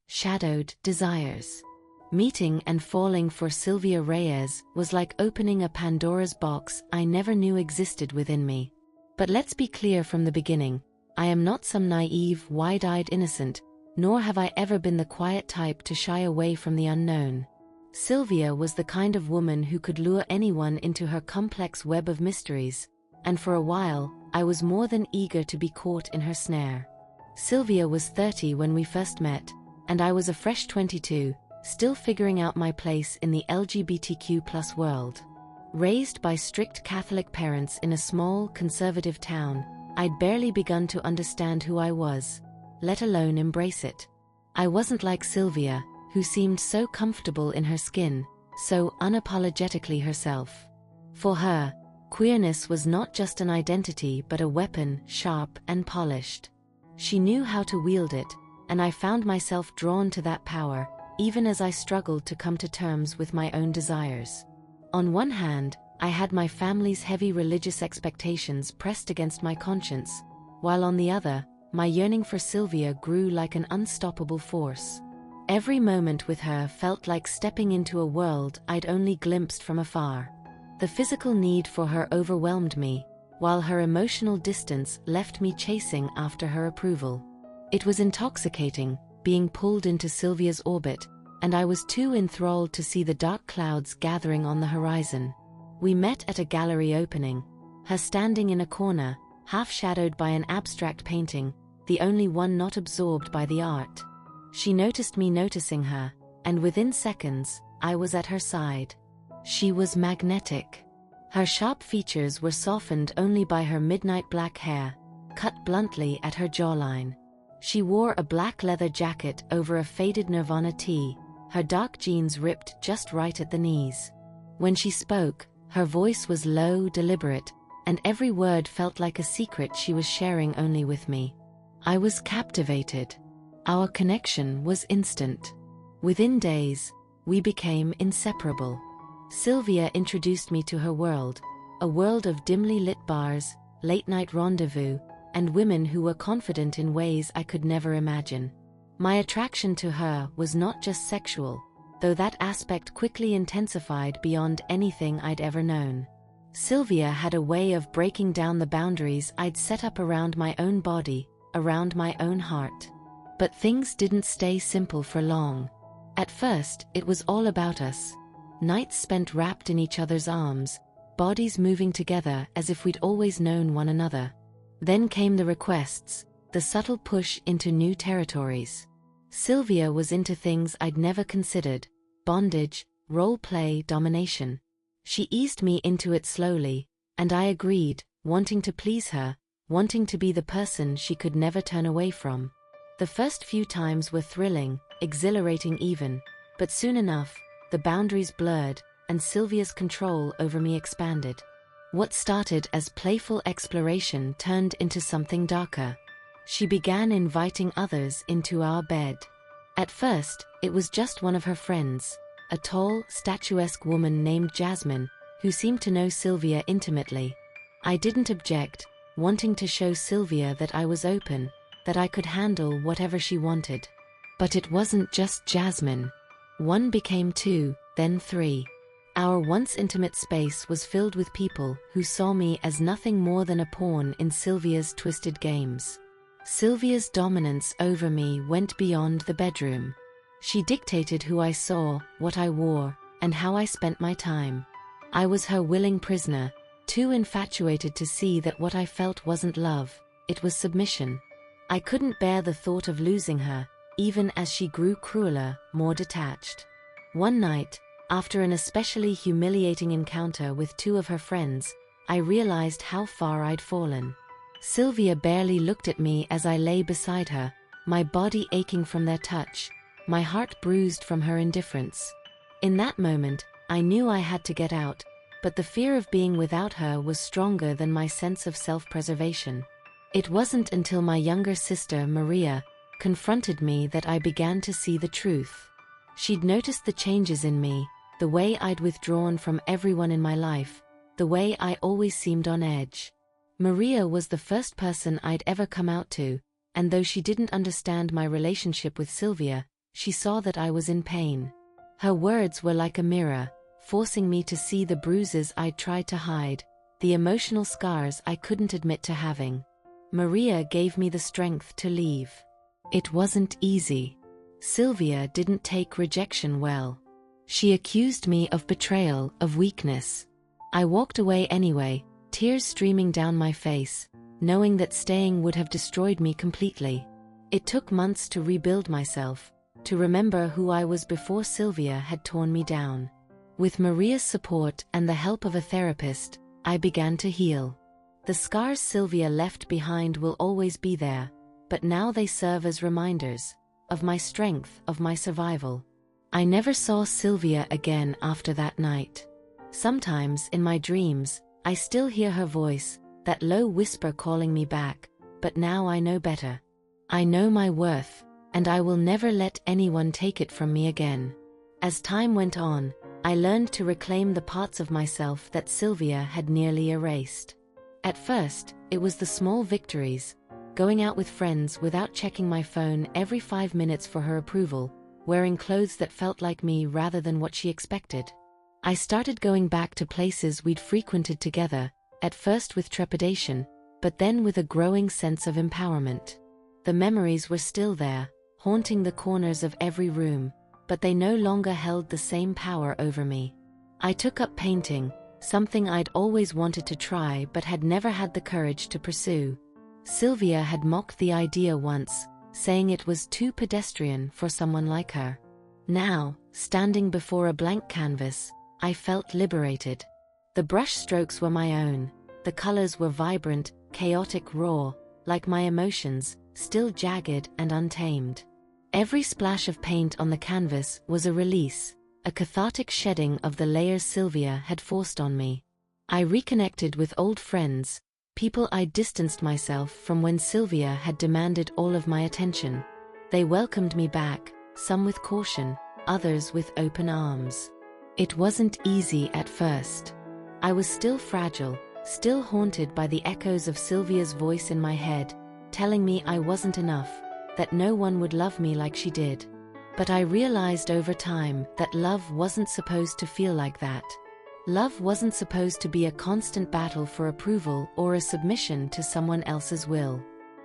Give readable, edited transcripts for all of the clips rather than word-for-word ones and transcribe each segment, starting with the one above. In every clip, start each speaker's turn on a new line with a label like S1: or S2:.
S1: shadowed desires. Meeting and falling for Sylvia Reyes was like opening a Pandora's box I never knew existed within me. But let's be clear from the beginning, I am not some naive, wide-eyed innocent, nor have I ever been the quiet type to shy away from the unknown. Sylvia was the kind of woman who could lure anyone into her complex web of mysteries, and for a while, I was more than eager to be caught in her snare. Sylvia was 30 when we first met, and I was a fresh 22, still figuring out my place in the LGBTQ+ world. Raised by strict Catholic parents in a small, conservative town, I'd barely begun to understand who I was, let alone embrace it. I wasn't like Sylvia, who seemed so comfortable in her skin, so unapologetically herself. For her, queerness was not just an identity but a weapon, sharp and polished. She knew how to wield it, and I found myself drawn to that power, even as I struggled to come to terms with my own desires. On one hand, I had my family's heavy religious expectations pressed against my conscience, while on the other, my yearning for Sylvia grew like an unstoppable force. Every moment with her felt like stepping into a world I'd only glimpsed from afar. The physical need for her overwhelmed me, while her emotional distance left me chasing after her approval. It was intoxicating, being pulled into Sylvia's orbit, and I was too enthralled to see the dark clouds gathering on the horizon. We met at a gallery opening, her standing in a corner, half-shadowed by an abstract painting, the only one not absorbed by the art. She noticed me noticing her, and within seconds, I was at her side. She was magnetic. Her sharp features were softened only by her midnight black hair, cut bluntly at her jawline. She wore a black leather jacket over a faded Nirvana tee, her dark jeans ripped just right at the knees. When she spoke, her voice was low, deliberate, and every word felt like a secret she was sharing only with me. I was captivated. Our connection was instant. Within days, we became inseparable. Sylvia introduced me to her world, a world of dimly lit bars, late-night rendezvous, and women who were confident in ways I could never imagine. My attraction to her was not just sexual, though that aspect quickly intensified beyond anything I'd ever known. Sylvia had a way of breaking down the boundaries I'd set up around my own body, around my own heart. But things didn't stay simple for long. At first, it was all about us. Nights spent wrapped in each other's arms, bodies moving together as if we'd always known one another. Then came the requests, the subtle push into new territories. Sylvia was into things I'd never considered: bondage, role-play, domination. She eased me into it slowly, and I agreed, wanting to please her, wanting to be the person she could never turn away from. The first few times were thrilling, exhilarating even, but soon enough, the boundaries blurred, and Sylvia's control over me expanded. What started as playful exploration turned into something darker. She began inviting others into our bed. At first, it was just one of her friends, a tall, statuesque woman named Jasmine, who seemed to know Sylvia intimately. I didn't object, wanting to show Sylvia that I was open, that I could handle whatever she wanted. But it wasn't just Jasmine. One became two, then three. Our once intimate space was filled with people who saw me as nothing more than a pawn in Sylvia's twisted games. Sylvia's dominance over me went beyond the bedroom. She dictated who I saw, what I wore, and how I spent my time. I was her willing prisoner, too infatuated to see that what I felt wasn't love, it was submission. I couldn't bear the thought of losing her, even as she grew crueler, more detached. One night, after an especially humiliating encounter with two of her friends, I realized how far I'd fallen. Sylvia barely looked at me as I lay beside her, my body aching from their touch, my heart bruised from her indifference. In that moment, I knew I had to get out, but the fear of being without her was stronger than my sense of self-preservation. It wasn't until my younger sister, Maria, confronted me that I began to see the truth. She'd noticed the changes in me, the way I'd withdrawn from everyone in my life, the way I always seemed on edge. Maria was the first person I'd ever come out to, and though she didn't understand my relationship with Sylvia, she saw that I was in pain. Her words were like a mirror, forcing me to see the bruises I'd tried to hide, the emotional scars I couldn't admit to having. Maria gave me the strength to leave. It wasn't easy. Sylvia didn't take rejection well. She accused me of betrayal, of weakness. I walked away anyway, tears streaming down my face, knowing that staying would have destroyed me completely. It took months to rebuild myself, to remember who I was before Sylvia had torn me down. With Maria's support and the help of a therapist, I began to heal. The scars Sylvia left behind will always be there, but now they serve as reminders of my strength, of my survival. I never saw Sylvia again after that night. Sometimes, in my dreams, I still hear her voice, that low whisper calling me back, but now I know better. I know my worth, and I will never let anyone take it from me again. As time went on, I learned to reclaim the parts of myself that Sylvia had nearly erased. At first, it was the small victories, going out with friends without checking my phone every 5 minutes for her approval, wearing clothes that felt like me rather than what she expected. I started going back to places we'd frequented together, at first with trepidation, but then with a growing sense of empowerment. The memories were still there, haunting the corners of every room, but they no longer held the same power over me. I took up painting, something I'd always wanted to try but had never had the courage to pursue. Sylvia had mocked the idea once, saying it was too pedestrian for someone like her. Now, standing before a blank canvas, I felt liberated. The brush strokes were my own, the colors were vibrant, chaotic, raw, like my emotions, still jagged and untamed. Every splash of paint on the canvas was a release, a cathartic shedding of the layers Sylvia had forced on me. I reconnected with old friends, people I'd distanced myself from when Sylvia had demanded all of my attention. They welcomed me back, some with caution, others with open arms. It wasn't easy at first. I was still fragile, still haunted by the echoes of Sylvia's voice in my head, telling me I wasn't enough, that no one would love me like she did. But I realized over time that love wasn't supposed to feel like that. Love wasn't supposed to be a constant battle for approval or a submission to someone else's will.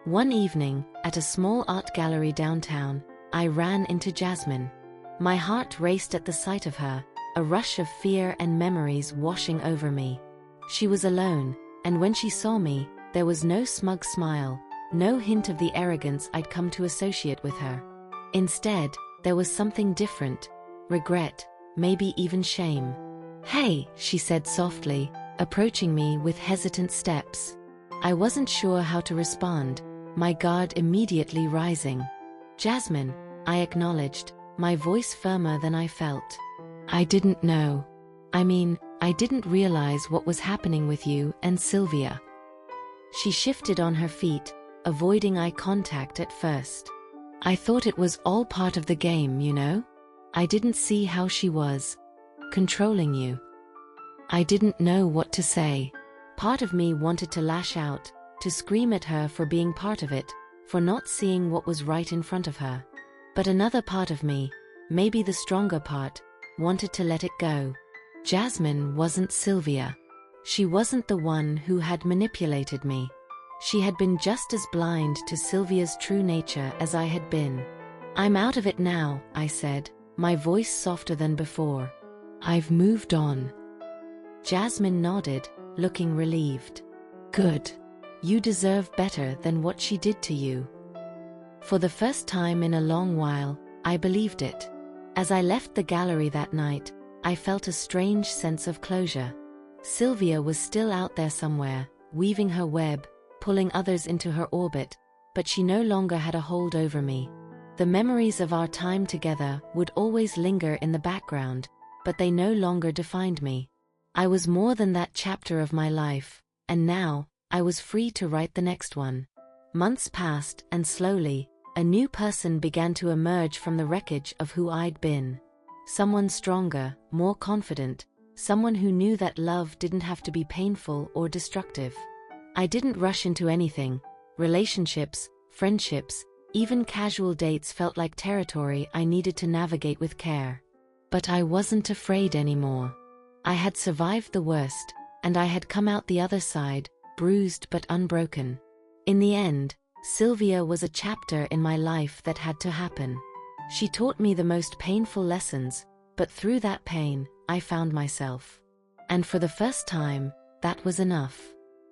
S1: One evening, at a small art gallery downtown, I ran into Jasmine. My heart raced at the sight of her, a rush of fear and memories washing over me. She was alone, and when she saw me, there was no smug smile, no hint of the arrogance I'd come to associate with her. Instead, there was something different, regret, maybe even shame. "Hey," she said softly, approaching me with hesitant steps. I wasn't sure how to respond, my guard immediately rising. "Jasmine," I acknowledged, my voice firmer than I felt. "I didn't know. I didn't realize what was happening with you and Sylvia." She shifted on her feet, avoiding eye contact at first. "I thought it was all part of the game, you know? I didn't see how she was controlling you." I didn't know what to say. Part of me wanted to lash out, to scream at her for being part of it, for not seeing what was right in front of her. But another part of me, maybe the stronger part, wanted to let it go. Jasmine wasn't Sylvia. She wasn't the one who had manipulated me. She had been just as blind to Sylvia's true nature as I had been. "I'm out of it now," I said, my voice softer than before. "I've moved on." Jasmine nodded, looking relieved. "Good. You deserve better than what she did to you." For the first time in a long while, I believed it. As I left the gallery that night, I felt a strange sense of closure. Sylvia was still out there somewhere, weaving her web, pulling others into her orbit, but she no longer had a hold over me. The memories of our time together would always linger in the background, but they no longer defined me. I was more than that chapter of my life, and now, I was free to write the next one. Months passed, and slowly, a new person began to emerge from the wreckage of who I'd been. Someone stronger, more confident, someone who knew that love didn't have to be painful or destructive. I didn't rush into anything, relationships, friendships, Even casual dates felt like territory I needed to navigate with care. But I wasn't afraid anymore. I had survived the worst, and I had come out the other side, bruised but unbroken. In the end, Sylvia was a chapter in my life that had to happen. She taught me the most painful lessons, but through that pain, I found myself. And for the first time, that was enough.